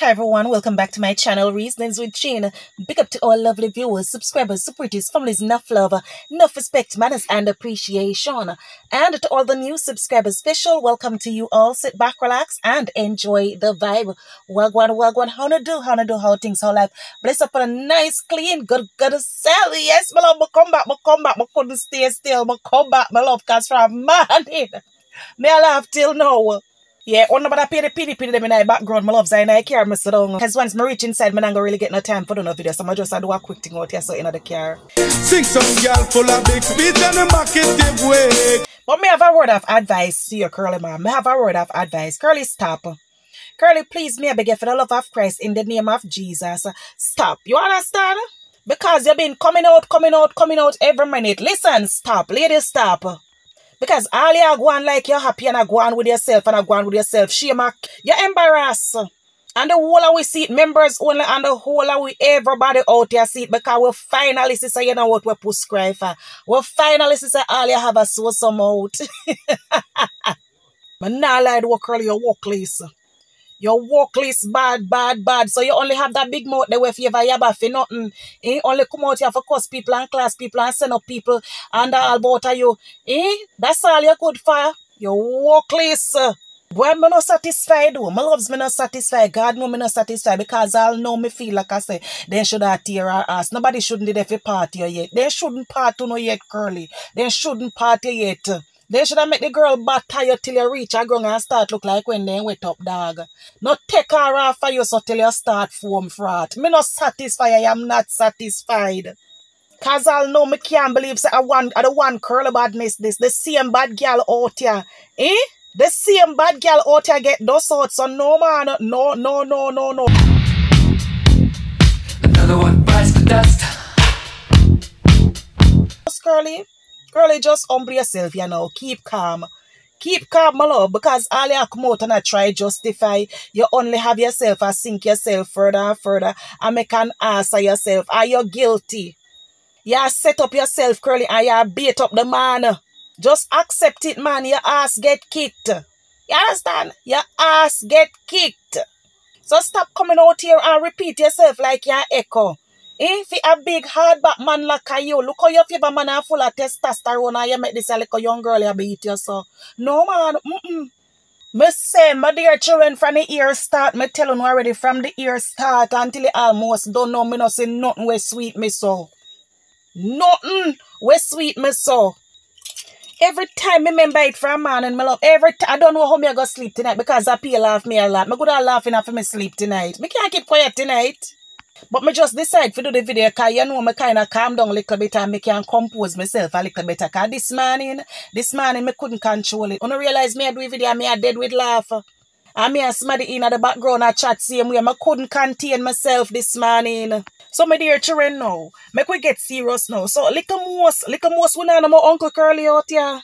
Hi everyone, welcome back to my channel, Reasonings with Chin. Big up to all lovely viewers, subscribers, supporters, families, enough love, enough respect, manners and appreciation. And to all the new subscribers, special welcome to you all. Sit back, relax and enjoy the vibe. Wagwan, how things, how life. Bless up on a nice, clean, good cell. Yes, my love, I come back, I couldn't stay still, I come back, my love, cause from morning. Me I laugh till now. Yeah, on about pay the pity them in the background, my loves, and I care me sit down. Because once I reach inside, I don't really get no time for no video, so I just do a quick thing out here so in the car. Sing some girl full of big speech and a marketing way. But me have a word of advice to you, Curly, man. Me have a word of advice. Curly, stop. Curly, please, me I beg you for the love of Christ in the name of Jesus. Stop. You understand? Because you've been coming out every minute. Listen, stop. Ladies, stop. Because all you go on like you're happy and go on with yourself and go on with yourself. Shame, you're embarrassed. And the whole of we see it, members only, and the whole of we everybody out here see it because we finally say, you know what we prescribe for. We finally say all you have a source some out. But now lie to Curly, your workless. Your workless bad. So you only have that big mouth there where favor you for nothing. Eh? Only come out here for cuss people and class people and send up people and all about you. Eh? That's all you good for. You're workless. Boy, I'm not satisfied though. My loves me not satisfied. God know me not satisfied because I'll know me feel like I say they should have tear our ass. Nobody shouldn't do that for party yet. They shouldn't party no yet, Curly. They shouldn't party yet. They should have make the girl batter you till you reach a ground and start look like when they wet up, dog. Not take her off for you so till you start foam frat. Me not satisfied, I am not satisfied. Cause I'll know me can't believe say I the one Curly badness this. The same bad girl out here. Eh? The same bad girl out here get those out. So no man, no. Another one bites the dust. Curly, just humble yourself, you know. Keep calm. Keep calm, my love, because all you come out and I try justify, you only have yourself and sink yourself further and further and make an ass of yourself. Are you guilty? You set up yourself, Curly, and you beat up the man. Just accept it, man. Your ass get kicked. You understand? Your ass get kicked. So stop coming out here and repeat yourself like you're echo. If you a big hardback man like you, look how your favorite man are full of testosterone and you make this like a young girl you beat you so. No man, Me say, my dear children, from the year start, me tell you already from the year start until it almost don't know me no say nothing we sweet me so. Nothing we sweet me so. Every time me remember it from man and my love, I don't know how me I go sleep tonight because I pay laugh me a lot. Me good at laughing after me sleep tonight. Me can't keep quiet tonight. But me just decide to do the video because you know me kind of calm down a little bit and me can compose myself a little better. Because this morning me couldn't control it. When I realize me I do a video and me I dead with laugh. And me and somebody in the background I chat same way. I couldn't contain myself this morning. So my dear children now, make we get serious now. So little most we know my Uncle Curly out here.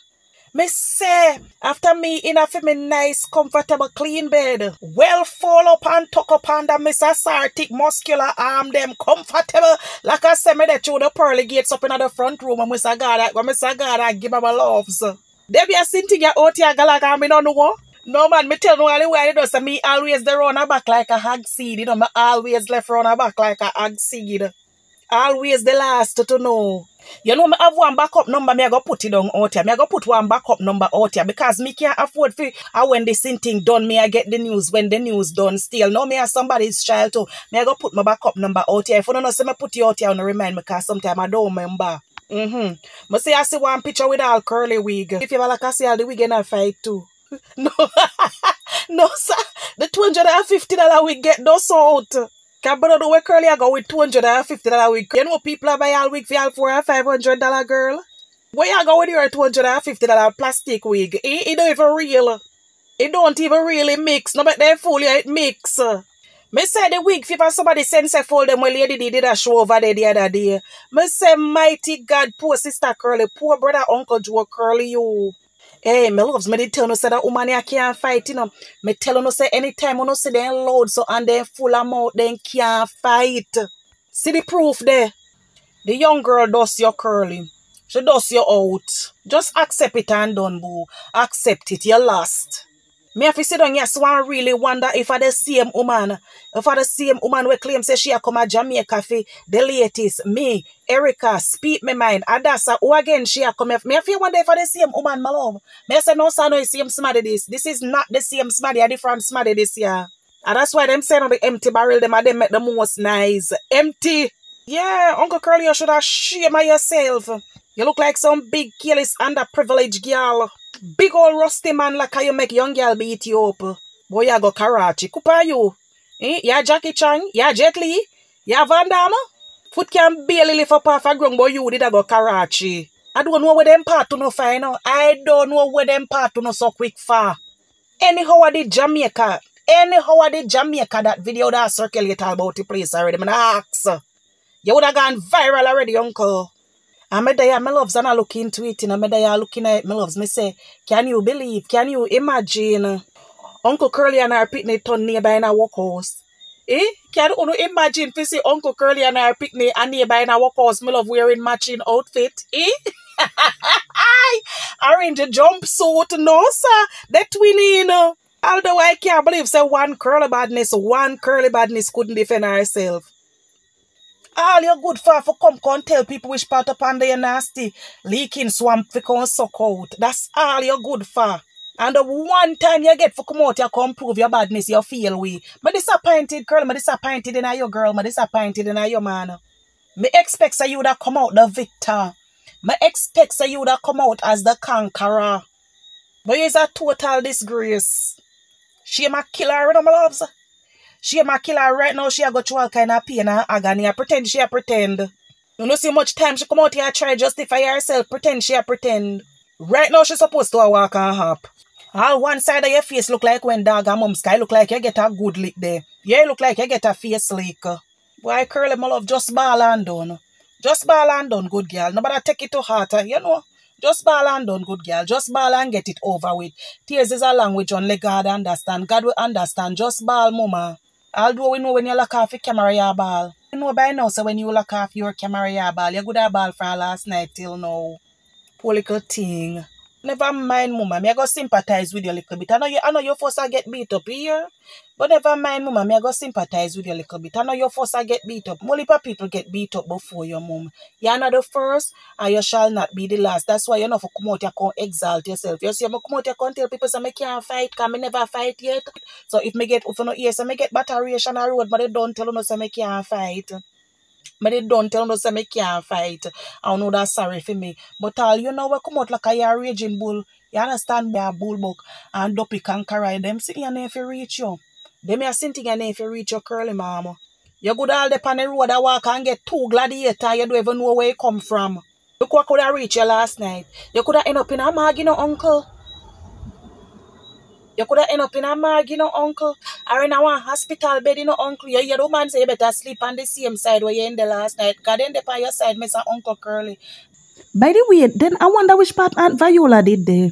Me say, after me in a me nice, comfortable, clean bed, well fall up and tuck up under Mr. Sartic muscular arm them comfortable. Like I said, me that through the pearly gates up in the front room and Mr. God I give him my loves. They be a sinting ya out here galaga me no know. No man, me tell no only way I do so me always the run a back like a hog seed. You know, me always left run a back like a hog seed. Always the last to know. You know, me have one backup number, me I go put it down out here. Me I go put one backup number out here because me can't afford for when this thing done, me I get the news when the news done still. No, me as somebody's child too. Me I go put my backup number out here. If you don't know, say me put it out here and remind me because sometimes I don't remember. Me say I see one picture with all curly wig. If you ever like I see all the wig in a fight too. No, no sir. The $250 we get those out. Can brother do Curly I go with $250 wig. You know people are buy all wig for all $400 or $500 girl. Where you go with your $250 plastic wig? It don't even real. It don't even really mix. No but they fool you, it mix. Me say the wig for somebody send say fold them when lady did a show over there the other day. Me say mighty God, poor sister Curly, poor brother Uncle Joe Curly you. Hey, me loves, me did tell you say that woman you can't fight, you know. Me tell you say anytime you see them loud so and they full of mouth, then can't fight. See the proof there. The young girl does your curly. She does you out. Just accept it and done, boo. Accept it. You lost. Me have to sit down here so I really wonder if I the same woman. If I the same woman we claim say she a come a Jamaica for the latest. Me, Erica, speak me mind. Adasa, who again she a come here. Me have to wonder if I the same woman, my love. Me say no, sir, no, it's same smarty this. This is not the same smarty, a different smarty this year. And that's why them say on the empty barrel, them make the most nice. Empty. Yeah, Uncle Curly, you should have shame of yourself. You look like some big, careless, underprivileged girl. Big old rusty man like how you make young girl beat you up. Boy, you go Karachi. Kupa you. Ya Jackie Chan, ya Jet Li, ya Van Damme. Foot can barely lift up off a ground, boy, you did a go Karachi. I don't know where them part to no fine. I don't know where them part to no so quick far. Anyhow, I did Jamaica. That video that circulated about the place already. Man, ask. You would have gone viral already, uncle. And me there, my loves, and I look into it, and me there looking at my loves. Me say, can you believe? Can you imagine? Uncle Curly and our picnic turn nearby in a workhouse. Can you imagine if you see Uncle Curly and our picnic and nearby in a workhouse, my love wearing matching outfit? Arrange a jumpsuit, no sir. That twinning. Although I can't believe say one curly badness couldn't defend herself. All you're good for come tell people which part up under your nasty leaking swamp for come suck out. That's all you're good for. And the one time you get for come out, you come prove your badness, you feel we. Me disappointed, girl. Me disappointed in your girl. Me disappointed in your man. Me expect say you would have come out the victor. Me expect say you would have come out as the conqueror. But it's a total disgrace. She my killer, my loves. She my killer right now. She a go through all kind of pain and agony. I pretend she a pretend. You know see much time she come out here and try justify herself. Pretend she a pretend. Right now she supposed to walk and hop. All one side of your face look like when dog and mom sky look like you get a good lick there. Yeah, look like you get a face lick. Boy, Curly, my love, just ball and done. Just ball and done, good girl. Nobody take it to heart, you know. Just ball and done, good girl. Just ball and get it over with. Tears is a language only God understand. God will understand. Just ball, mama. Although we know when you lock off your camera, you ball. You know by now, so when you lock off your camera, you ball. You good at ball from last night till now. Poor little thing. Never mind, mama. Me I go sympathize with you a little bit. I know your force I get beat up here. But never mind, mama. Me I go sympathize with you a little bit. I know your force I get beat up. More people get beat up before your mom. You're not the first, and you shall not be the last. That's why you know for come out, you can't exalt yourself. You see, I come out, you can't tell people say I can't fight, because I never fight yet. So if you know, yes, I get batteration on the road, but they don't tell you say I can't fight. But they don't tell me say me can't fight. I know that's sorry for me. But all you know we come out like a raging bull. You understand me a bull buck and dopey conqueror. Them sitting your name if you reach you. Them are sitting your name if you reach your curly mama. You good all the on the road and walk and get two gladiator. You don't even know where you come from. Look what could have reached you last night. You could have end up in a mag, you know, uncle. You could have end up in a mag, you know, uncle. Or in a one hospital bed, you know, uncle. You don't man say you better sleep on the same side where you in the last night. Because then they on your side, Mr. Uncle Curly. By the way, then I wonder which part Aunt Viola did there.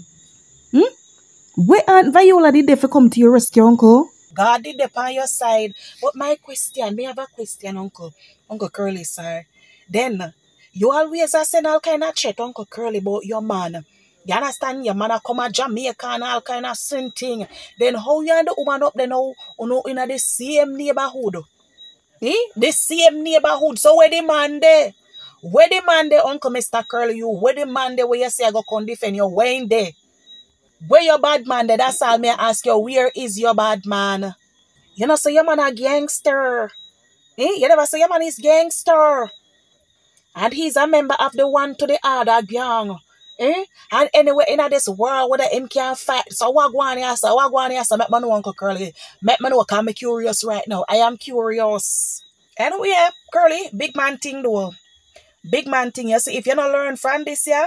Where Aunt Viola did there for come to your rescue, uncle? God did they on your side. But my question, me have a question, uncle. Uncle Curly, sir. Then, you always send all kind of chat, Uncle Curly, about your man. You understand? Your man come to Jamaica and all kind of sin thing. Then how you and the woman up there now, in the same neighborhood? The same neighborhood. So where the man there? Where the man there, Uncle Mr. Curly, you? Where the man there where you say I go come defend you? Where in there? Where your bad man there? That's all me ask you. Where is your bad man? You know, so your man a gangster. You never say your man is gangster. And he's a member of the one to the other gang. And anyway, in this world where him can't fight. So what go on here, so what go on here, so make me know, Uncle Curly. Make me know, because I'm curious right now. I am curious. Anyway, Curly, big man thing though. Big man thing. You see, if you don't learn from this year,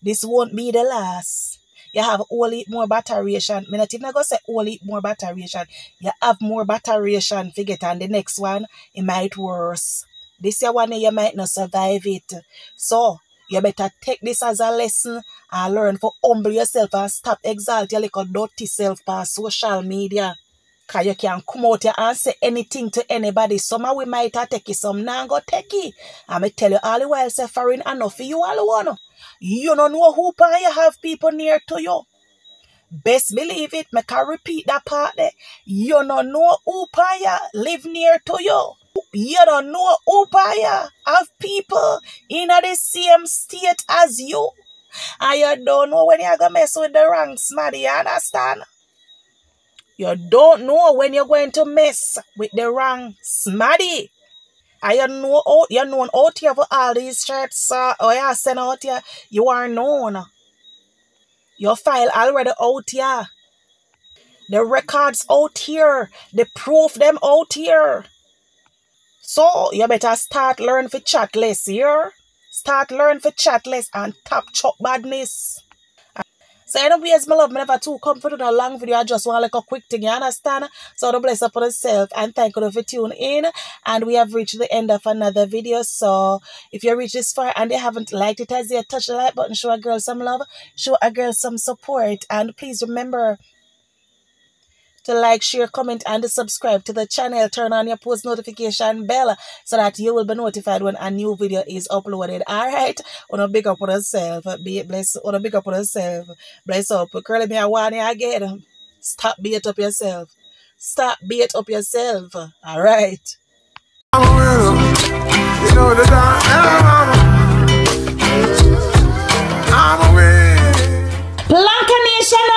this won't be the last. You have only more batteration. I'm not even going to say only more batteration. You have more batteration to get on the next one. It might worse. This year one you might not survive it. So, you better take this as a lesson and learn to humble yourself and stop exalt your little dirty self on social media. Cause you can come out here and say anything to anybody. Some of we might have take it, some now go take it. And me tell you all the while, say foreign enough for you all one. You don't know who pan you have people near to you. Best believe it, me can repeat that part there. You don't know who pan you live near to you. You don't know who pan you have people in the same state as you. And you don't know when you're going to mess with the wrong smarty, you understand? You don't know when you're going to mess with the wrong smarty. And you know you're known out here for all these shirts or you send out here. You are known. Your file already out here. The records out here. The proof them out here. So you better start learn for chat less here. Start learn for chat less and tap chop badness. So anyways, my love, me never too comfortable in a long video. I just want like a quick thing, you understand? So don't bless upon yourself and thank you for tuning in. And we have reached the end of another video. So if you reach this far and they haven't liked it as yet, touch the like button, show a girl some love, show a girl some support. And please remember to like, share, comment, and subscribe to the channel. Turn on your post notification bell so that you will be notified when a new video is uploaded. Alright? Wanna big up on yourself. Be blessed. Wanna big up on yourself. Bless up. Curly me a warning again. Stop beat up yourself. Stop beat up yourself. Alright. I'm a winner. You know that I'm a winner. Planka Nation,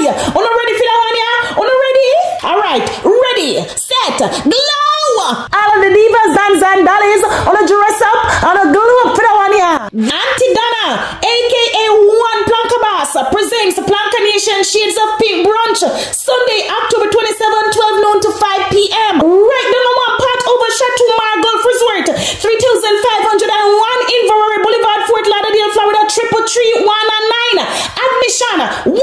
on ready for that one, yeah? On ready? Alright, ready, set, glow! All of the divas, dance and dollies, on a dress up, on a glow up for that one, yeah? Auntie Donna, aka One Planka Boss, presents Planka Nation Shades of Pink Brunch, Sunday, October 27, 12 noon to 5 p.m. Right down on one part over Chateau Mar Golf Resort, 3501 Inverary Boulevard, Fort Lauderdale, Florida, 333-199. Admission $150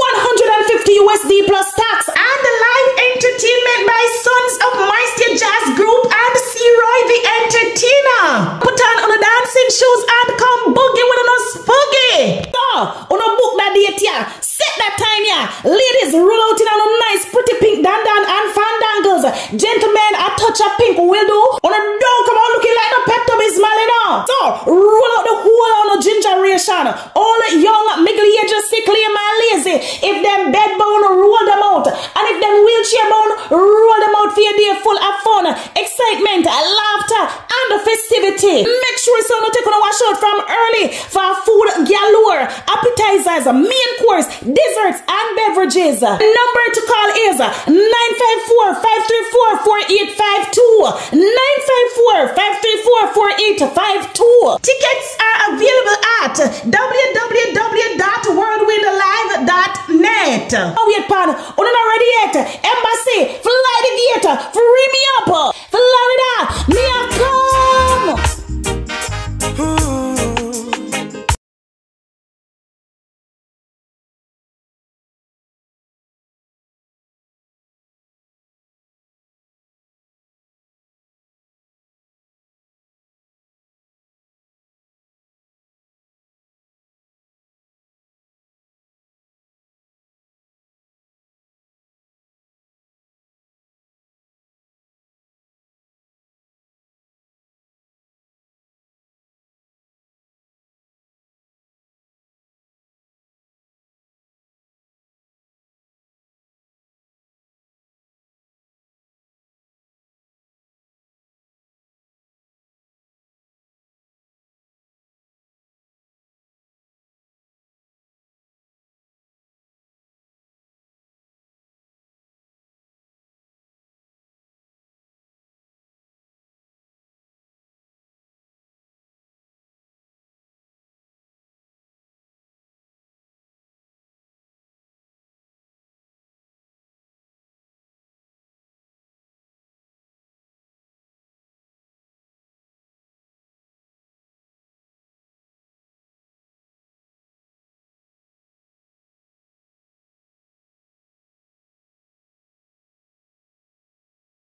USD plus tax. And the live entertainment by Sons of Maestro Jazz Group and C-Roy the Entertainer. Put on the dancing shoes and come boogie with us boogie. So, on a book that date, yeah. Set that time, yeah. Ladies, roll out in on a nice, pretty pink dandan and fandangles. Gentlemen, a touch of pink will do. On a don't come on looking like the Pepto Bismol, now. So, roll out the whole on a gingeration. All young, middle ages, sickly, and lazy. If them bed bone, roll them out. And if them wheelchair bone, roll them out for your day full of fun, excitement, laughter, and festivity. Make sure it's not taking a wash out from early for food galore, appetizers, main course, desserts, and beverages. Number to call is 954-534-4852. 954-534-4852. Tickets are available at www.worldwindlive.net. Oh, wait, pan. On already yet. Embassy, fly the gate, free me up. Florida, me a come.